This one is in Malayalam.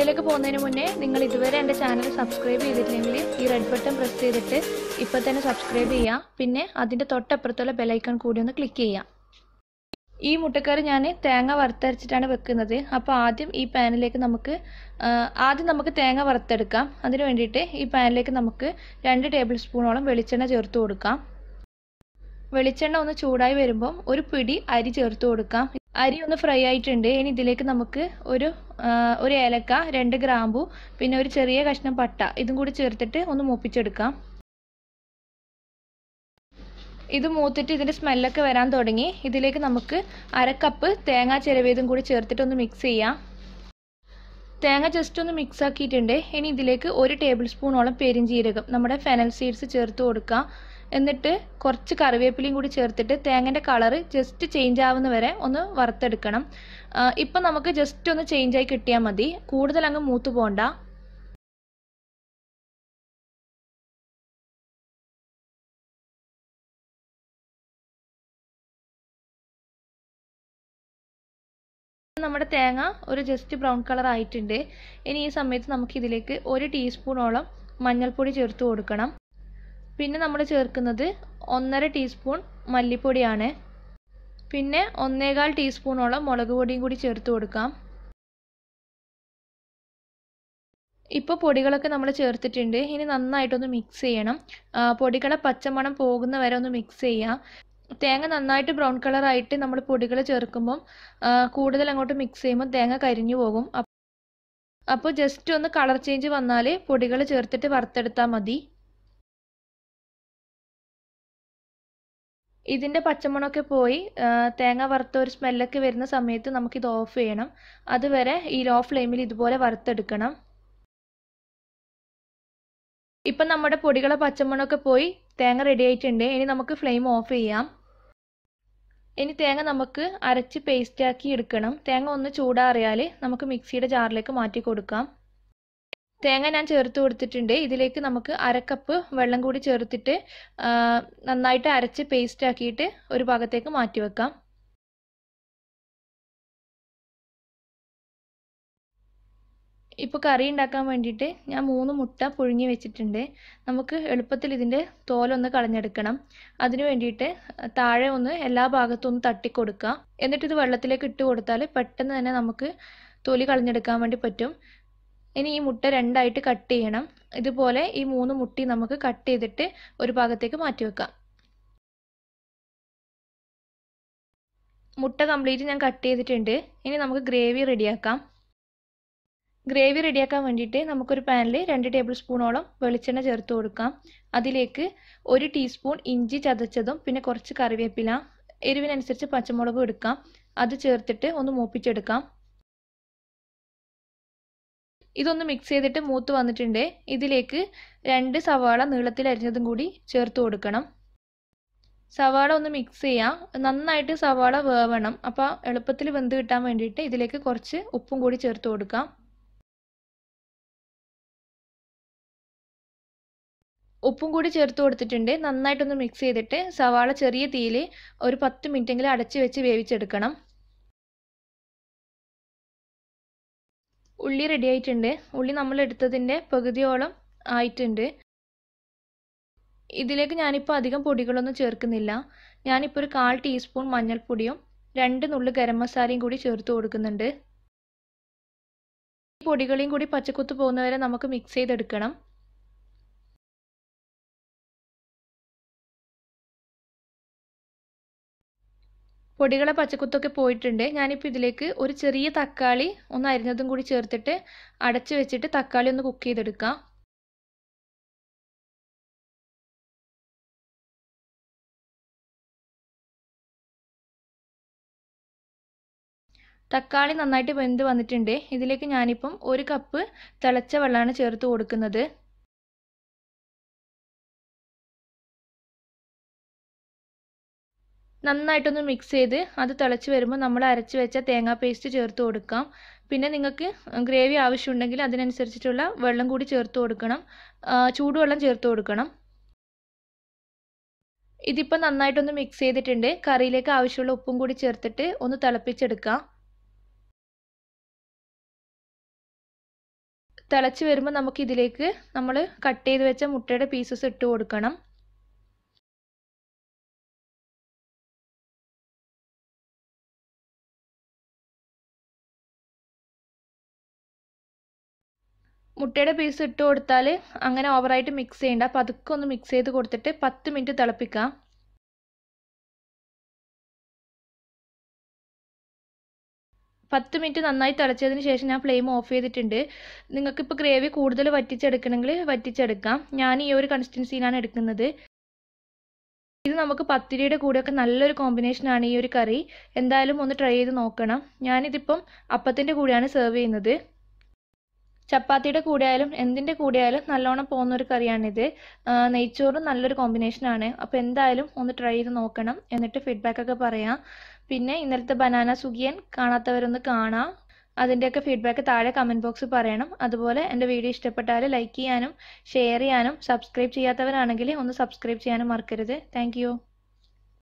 വീഡിയോയിലേക്ക് പോകുന്നതിന് മുന്നേ നിങ്ങൾ ഇതുവരെ എൻ്റെ ചാനൽ സബ്സ്ക്രൈബ് ചെയ്തിട്ടില്ലെങ്കിൽ ഈ റെഡ് ബട്ടൺ പ്രസ് ചെയ്തിട്ട് ഇപ്പോൾ തന്നെ സബ്സ്ക്രൈബ് ചെയ്യുക. പിന്നെ അതിൻ്റെ തൊട്ടപ്പുറത്തുള്ള ബെൽ ഐക്കൺ കൂടി ഒന്ന് ക്ലിക്ക് ചെയ്യുക. ഈ മുട്ടക്കറി ഞാൻ തേങ്ങ വറുത്തരച്ചിട്ടാണ് വെക്കുന്നത്. അപ്പോൾ ആദ്യം നമുക്ക് തേങ്ങ വറുത്തെടുക്കാം. അതിന് വേണ്ടിയിട്ട് ഈ പാനിലേക്ക് നമുക്ക് 2 ടേബിൾ സ്പൂണോളം വെളിച്ചെണ്ണ ചേർത്ത് കൊടുക്കാം. വെളിച്ചെണ്ണ ഒന്ന് ചൂടായി വരുമ്പോൾ ഒരു പിടി അരി ചേർത്ത് കൊടുക്കാം. അരി ഒന്ന് ഫ്രൈ ആയിട്ടുണ്ട്. ഇനി ഇതിലേക്ക് നമുക്ക് ഒരു ഏലക്ക, 2 ഗ്രാമ്പു, പിന്നെ ഒരു ചെറിയ കഷ്ണം പട്ട ഇതും കൂടി ചേർത്തിട്ട് ഒന്ന് മൂപ്പിച്ചെടുക്കാം. ഇത് മൂത്തിട്ട് ഇതിൻ്റെ സ്മെല്ലൊക്കെ വരാൻ തുടങ്ങി. ഇതിലേക്ക് നമുക്ക് 1/2 കപ്പ് തേങ്ങ ചിരവിയതും കൂടി ചേർത്തിട്ട് ഒന്ന് മിക്സ് ചെയ്യാം. തേങ്ങ ജസ്റ്റ് ഒന്ന് മിക്സ് ആക്കിയിട്ടുണ്ട്. ഇനി ഇതിലേക്ക് 1 ടേബിൾ സ്പൂണോളം പെരിഞ്ജീരകം, നമ്മുടെ ഫെനൽ സീഡ്സ് ചേർത്ത് കൊടുക്കുക. എന്നിട്ട് കുറച്ച് കറിവേപ്പിലയും കൂടി ചേർത്തിട്ട് തേങ്ങൻ്റെ കളറ് ജസ്റ്റ് ചേഞ്ച് ആവുന്ന വരെ ഒന്ന് വറുത്തെടുക്കണം. ഇപ്പം നമുക്ക് ജസ്റ്റ് ഒന്ന് ചേഞ്ച് ആയി കിട്ടിയാൽ മതി, കൂടുതൽ അങ്ങ് മൂത്ത് പോകണ്ട. നമ്മുടെ തേങ്ങ ഒരു ജസ്റ്റ് ബ്രൗൺ കളർ ആയിട്ടുണ്ട്. ഇനി ഈ സമയത്ത് നമുക്ക് ഇതിലേക്ക് 1 ടീസ്പൂണോളം മഞ്ഞൾപ്പൊടി ചേർത്ത് കൊടുക്കണം. പിന്നെ നമ്മൾ ചേർക്കുന്നത് 1.5 ടീസ്പൂൺ മല്ലിപ്പൊടിയാണ്. പിന്നെ 1.25 ടീസ്പൂണോളം മുളക് പൊടിയും കൂടി ചേർത്ത് കൊടുക്കാം. ഇപ്പോൾ പൊടികളൊക്കെ നമ്മൾ ചേർത്തിട്ടുണ്ട്. ഇനി നന്നായിട്ടൊന്ന് മിക്സ് ചെയ്യണം. പൊടികളെ പച്ചമണം പോകുന്ന വരെ ഒന്ന് മിക്സ് ചെയ്യുക. തേങ്ങ നന്നായിട്ട് ബ്രൗൺ കളറായിട്ട് നമ്മൾ പൊടികൾ ചേർക്കുമ്പം കൂടുതൽ അങ്ങോട്ട് മിക്സ് ചെയ്യുമ്പോൾ തേങ്ങ കരിഞ്ഞു പോകും. അപ്പോൾ ജസ്റ്റ് ഒന്ന് കളർ ചേഞ്ച് വന്നാൽ പൊടികൾ ചേർത്തിട്ട് വറുത്തെടുത്താൽ മതി. ഇതിൻ്റെ പച്ചമണമൊക്കെ പോയി തേങ്ങ വറുത്ത ഒരു സ്മെല്ലൊക്കെ വരുന്ന സമയത്ത് നമുക്കിത് ഓഫ് ചെയ്യണം. അതുവരെ ഈ ലോ ഫ്ലെയിമിൽ ഇതുപോലെ വറുത്തെടുക്കണം. ഇപ്പം നമ്മുടെ പൊടികളെ പച്ചമണമൊക്കെ പോയി തേങ്ങ റെഡി ആയിട്ടുണ്ട്. ഇനി നമുക്ക് ഫ്ലെയിം ഓഫ് ചെയ്യാം. ഇനി തേങ്ങ നമുക്ക് അരച്ച് പേസ്റ്റാക്കി എടുക്കണം. തേങ്ങ ഒന്ന് ചൂടാറിയാൽ നമുക്ക് മിക്സിയുടെ ജാറിലേക്ക് മാറ്റി കൊടുക്കാം. തേങ്ങ ഞാൻ ചേർത്ത് കൊടുത്തിട്ടുണ്ട്. ഇതിലേക്ക് നമുക്ക് 1/2 കപ്പ് വെള്ളം കൂടി ചേർത്തിട്ട് നന്നായിട്ട് അരച്ച് പേസ്റ്റാക്കിയിട്ട് ഒരു ഭാഗത്തേക്ക് മാറ്റി വെക്കാം. ഇപ്പോൾ കറി ഉണ്ടാക്കാൻ വേണ്ടിയിട്ട് ഞാൻ 3 മുട്ട പുഴുങ്ങി വെച്ചിട്ടുണ്ട്. നമുക്ക് എളുപ്പത്തിൽ ഇതിൻ്റെ തോലൊന്ന് കളഞ്ഞെടുക്കണം. അതിനു വേണ്ടിയിട്ട് താഴെ ഒന്ന് എല്ലാ ഭാഗത്തും ഒന്ന് തട്ടിക്കൊടുക്കുക. എന്നിട്ട് ഇത് വെള്ളത്തിലേക്ക് ഇട്ട് കൊടുത്താൽ പെട്ടെന്ന് തന്നെ നമുക്ക് തൊലി കളഞ്ഞെടുക്കാൻ വേണ്ടി പറ്റും. ഇനി ഈ മുട്ട 2ആയിട്ട് കട്ട് ചെയ്യണം. ഇതുപോലെ ഈ 3 മുട്ടി നമുക്ക് കട്ട് ചെയ്തിട്ട് ഒരു ഭാഗത്തേക്ക് മാറ്റി വെക്കാം. മുട്ട കംപ്ലീറ്റ് ഞാൻ കട്ട് ചെയ്തിട്ടുണ്ട്. ഇനി നമുക്ക് ഗ്രേവി റെഡിയാക്കാം. ഗ്രേവി റെഡിയാക്കാൻ വേണ്ടിയിട്ട് നമുക്കൊരു പാനിൽ 2 ടേബിൾ സ്പൂണോളം വെളിച്ചെണ്ണ ചേർത്ത് കൊടുക്കാം. അതിലേക്ക് 1 ടീസ്പൂൺ ഇഞ്ചി ചതച്ചതും പിന്നെ കുറച്ച് കറിവേപ്പില, എരിവിനനുസരിച്ച് പച്ചമുളകും എടുക്കാം. അത് ചേർത്തിട്ട് ഒന്ന് മൂപ്പിച്ചെടുക്കാം. ഇതൊന്ന് മിക്സ് ചെയ്തിട്ട് മൂത്ത് വന്നിട്ടുണ്ട്. ഇതിലേക്ക് 2 സവാള നീളത്തിൽ അരിഞ്ഞതും കൂടി ചേർത്ത് കൊടുക്കണം. സവാള ഒന്ന് മിക്സ് ചെയ്യാം. നന്നായിട്ട് സവാള വേവണം. അപ്പോൾ എളുപ്പത്തിൽ വെന്ത് കിട്ടാൻ വേണ്ടിയിട്ട് ഇതിലേക്ക് കുറച്ച് ഉപ്പും കൂടി ചേർത്ത് കൊടുക്കാം. ഉപ്പും കൂടി ചേർത്ത് കൊടുത്തിട്ടുണ്ട്. നന്നായിട്ടൊന്ന് മിക്സ് ചെയ്തിട്ട് സവാള ചെറിയ തീയിൽ ഒരു 10 മിനിറ്റെങ്കിലും അടച്ച് വെച്ച് വേവിച്ചെടുക്കണം. ഉള്ളി റെഡി ആയിട്ടുണ്ട്. ഉള്ളി നമ്മൾ എടുത്തതിൻ്റെ പകുതിയോളം ആയിട്ടുണ്ട്. ഇതിലേക്ക് ഞാനിപ്പോൾ അധികം പൊടികളൊന്നും ചേർക്കുന്നില്ല. ഞാനിപ്പോൾ ഒരു 1/4 ടീസ്പൂൺ മഞ്ഞൾപ്പൊടിയും 2 നുള്ളു ഗരം മസാലയും കൂടി ചേർത്ത് കൊടുക്കുന്നുണ്ട്. ഈ പൊടികളെയും കൂടി പച്ചക്കുത്ത് പോകുന്നവരെ നമുക്ക് മിക്സ് ചെയ്തെടുക്കണം. പൊടികളെ പച്ചക്കുത്തൊക്കെ പോയിട്ടുണ്ട്. ഞാനിപ്പോൾ ഇതിലേക്ക് ഒരു ചെറിയ തക്കാളി ഒന്ന് അരിഞ്ഞതും കൂടി ചേർത്തിട്ട് അടച്ചു വെച്ചിട്ട് തക്കാളി ഒന്ന് കുക്ക് ചെയ്തെടുക്കാം. തക്കാളി നന്നായിട്ട് വെന്ത് വന്നിട്ടുണ്ട്. ഇതിലേക്ക് ഞാനിപ്പം 1 കപ്പ് തിളച്ച വെള്ളമാണ് ചേർത്ത് കൊടുക്കുന്നത്. നന്നായിട്ടൊന്ന് മിക്സ് ചെയ്ത് അത് തിളച്ച് വരുമ്പോൾ നമ്മൾ അരച്ച് വെച്ച തേങ്ങാ പേസ്റ്റ് ചേർത്ത് കൊടുക്കാം. പിന്നെ നിങ്ങൾക്ക് ഗ്രേവി ആവശ്യമുണ്ടെങ്കിൽ അതിനനുസരിച്ചിട്ടുള്ള വെള്ളം കൂടി ചേർത്ത് കൊടുക്കണം. ചൂടുവെള്ളം ചേർത്ത് കൊടുക്കണം. ഇതിപ്പോൾ നന്നായിട്ടൊന്ന് മിക്സ് ചെയ്തിട്ടുണ്ട്. കറിയിലേക്ക് ആവശ്യമുള്ള ഉപ്പും കൂടി ചേർത്തിട്ട് ഒന്ന് തിളപ്പിച്ചെടുക്കാം. തിളച്ച് വരുമ്പോൾ നമുക്ക് ഇതിലേക്ക് നമ്മൾ കട്ട് ചെയ്ത് വെച്ച മുട്ടയുടെ പീസസ് ഇട്ട് കൊടുക്കണം. മുട്ടയുടെ പീസ് ഇട്ട് കൊടുത്താൽ അങ്ങനെ ഓവറായിട്ട് മിക്സ് ചെയ്യണ്ട. പതുക്കെ ഒന്ന് മിക്സ് ചെയ്ത് കൊടുത്തിട്ട് 10 മിനിറ്റ് തിളപ്പിക്കാം. പത്ത് മിനിറ്റ് നന്നായി തിളച്ചതിന് ശേഷം ഞാൻ ഫ്ലെയിം ഓഫ് ചെയ്തിട്ടുണ്ട്. നിങ്ങൾക്കിപ്പോൾ ഗ്രേവി കൂടുതൽ വറ്റിച്ചെടുക്കണമെങ്കിൽ വറ്റിച്ചെടുക്കാം. ഞാൻ ഈ ഒരു കൺസിസ്റ്റൻസിയിലാണ് എടുക്കുന്നത്. ഇത് നമുക്ക് പത്തിരിയുടെ കൂടെയൊക്കെ നല്ലൊരു കോമ്പിനേഷനാണ് ഈ ഒരു കറി. എന്തായാലും ഒന്ന് ട്രൈ ചെയ്ത് നോക്കണം. ഞാനിതിപ്പം അപ്പത്തിൻ്റെ കൂടെയാണ് സെർവ് ചെയ്യുന്നത്. ചപ്പാത്തിയുടെ കൂടെ ആയാലും എന്തിൻ്റെ കൂടെ ആയാലും നല്ലോണം പോകുന്നൊരു കറിയാണിത്. നെയ്ച്ചോറും നല്ലൊരു കോമ്പിനേഷനാണ്. അപ്പോൾ എന്തായാലും ഒന്ന് ട്രൈ ചെയ്ത് നോക്കണം. എന്നിട്ട് ഫീഡ്ബാക്കൊക്കെ പറയാം. പിന്നെ ഇന്നലത്തെ ബനാന സുഗിയൻ കാണാത്തവരൊന്ന് കാണാം. അതിൻ്റെയൊക്കെ ഫീഡ്ബാക്ക് താഴെ കമൻറ്റ് ബോക്സിൽ പറയണം. അതുപോലെ എൻ്റെ വീഡിയോ ഇഷ്ടപ്പെട്ടാൽ ലൈക്ക് ചെയ്യാനും ഷെയർ ചെയ്യാനും സബ്സ്ക്രൈബ് ചെയ്യാത്തവരാണെങ്കിൽ ഒന്ന് സബ്സ്ക്രൈബ് ചെയ്യാനും മറക്കരുത്. താങ്ക്